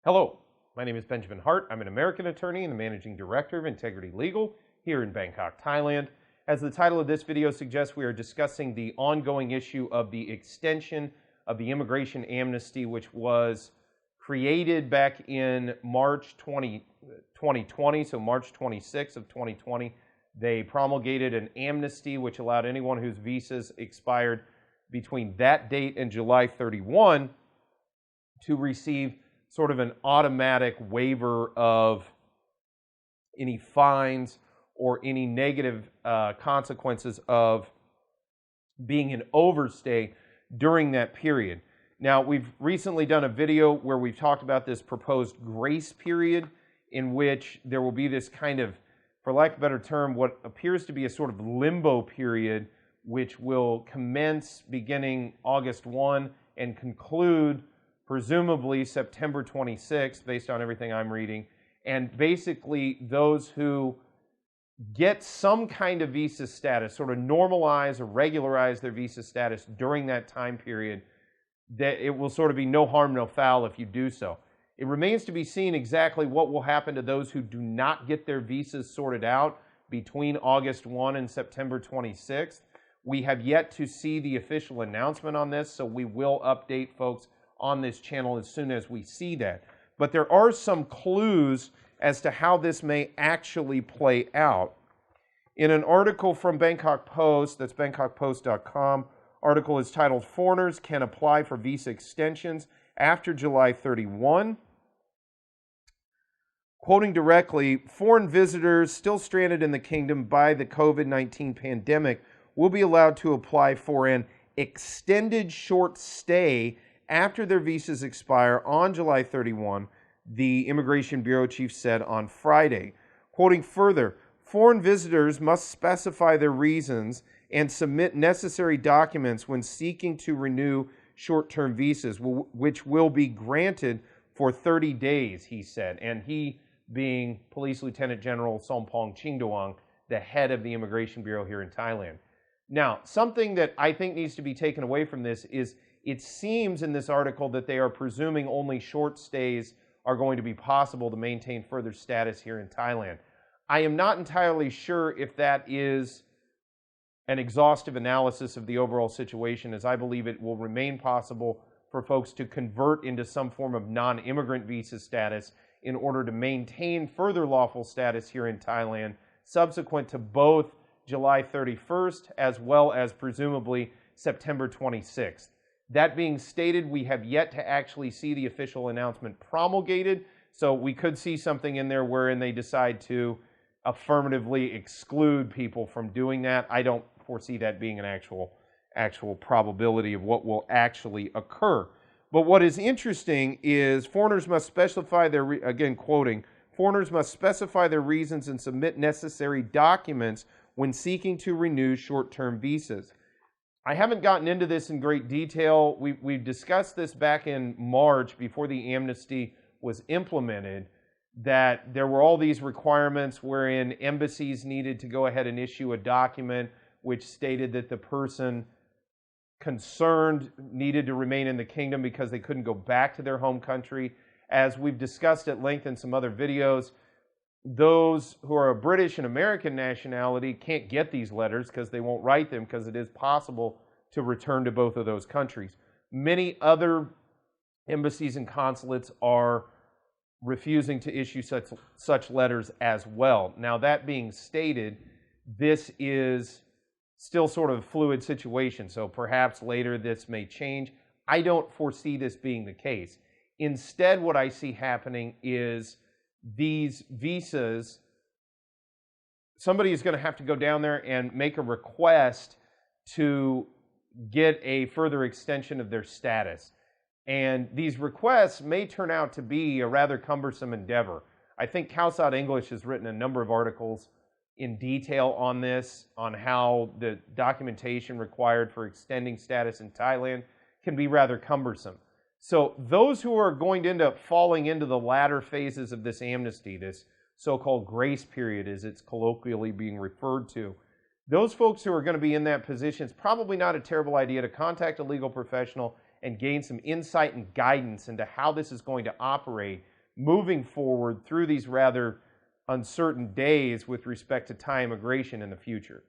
Hello, my name is Benjamin Hart. I'm an American attorney and the managing director of Integrity Legal here in Bangkok, Thailand. As the title of this video suggests, we are discussing the ongoing issue of the extension of the immigration amnesty, which was created back in March 2020, so March 26th of 2020. They promulgated an amnesty which allowed anyone whose visas expired between that date and July 31 to receive sort of an automatic waiver of any fines or any negative consequences of being an overstay during that period. Now, we've recently done a video where we've talked about this proposed grace period in which there will be this kind of, for lack of a better term, what appears to be a sort of limbo period which will commence beginning August 1 and conclude presumably September 26th, based on everything I'm reading. And basically, those who get some kind of visa status, sort of normalize or regularize their visa status during that time period, that it will sort of be no harm, no foul if you do so. It remains to be seen exactly what will happen to those who do not get their visas sorted out between August 1 and September 26th. We have yet to see the official announcement on this, so we will update folks on this channel as soon as we see that. But there are some clues as to how this may actually play out. In an article from Bangkok Post, that's bangkokpost.com, article is titled "Foreigners Can Apply for Visa Extensions After July 31." Quoting directly, foreign visitors still stranded in the kingdom by the COVID-19 pandemic will be allowed to apply for an extended short stay after their visas expire on July 31, the Immigration Bureau chief said on Friday. Quoting further, foreign visitors must specify their reasons and submit necessary documents when seeking to renew short-term visas, which will be granted for 30 days, he said. And he being Police Lieutenant General Sompong Chingdoang, the head of the Immigration Bureau here in Thailand. Now, something that I think needs to be taken away from this is it seems in this article that they are presuming only short stays are going to be possible to maintain further status here in Thailand. I am not entirely sure if that is an exhaustive analysis of the overall situation, as I believe it will remain possible for folks to convert into some form of non-immigrant visa status in order to maintain further lawful status here in Thailand, subsequent to both July 31st as well as presumably September 26th. That being stated, we have yet to actually see the official announcement promulgated, so we could see something in there wherein they decide to affirmatively exclude people from doing that. I don't foresee that being an actual probability of what will actually occur. But what is interesting is foreigners must specify their, again quoting, foreigners must specify their reasons and submit necessary documents when seeking to renew short-term visas. I haven't gotten into this in great detail. We've discussed this back in March before the amnesty was implemented, that there were all these requirements wherein embassies needed to go ahead and issue a document which stated that the person concerned needed to remain in the kingdom because they couldn't go back to their home country. As we've discussed at length in some other videos, those who are of British and American nationality can't get these letters because they won't write them, because it is possible to return to both of those countries. Many other embassies and consulates are refusing to issue such letters as well. Now, that being stated, this is still sort of a fluid situation, so perhaps later this may change. I don't foresee this being the case. Instead, what I see happening is these visas, somebody is going to have to go down there and make a request to get a further extension of their status. And these requests may turn out to be a rather cumbersome endeavor. I think Khao English has written a number of articles in detail on this, on how the documentation required for extending status in Thailand can be rather cumbersome. So those who are going to end up falling into the latter phases of this amnesty, this so-called grace period as it's colloquially being referred to, those folks who are going to be in that position, it's probably not a terrible idea to contact a legal professional and gain some insight and guidance into how this is going to operate moving forward through these rather uncertain days with respect to Thai immigration in the future.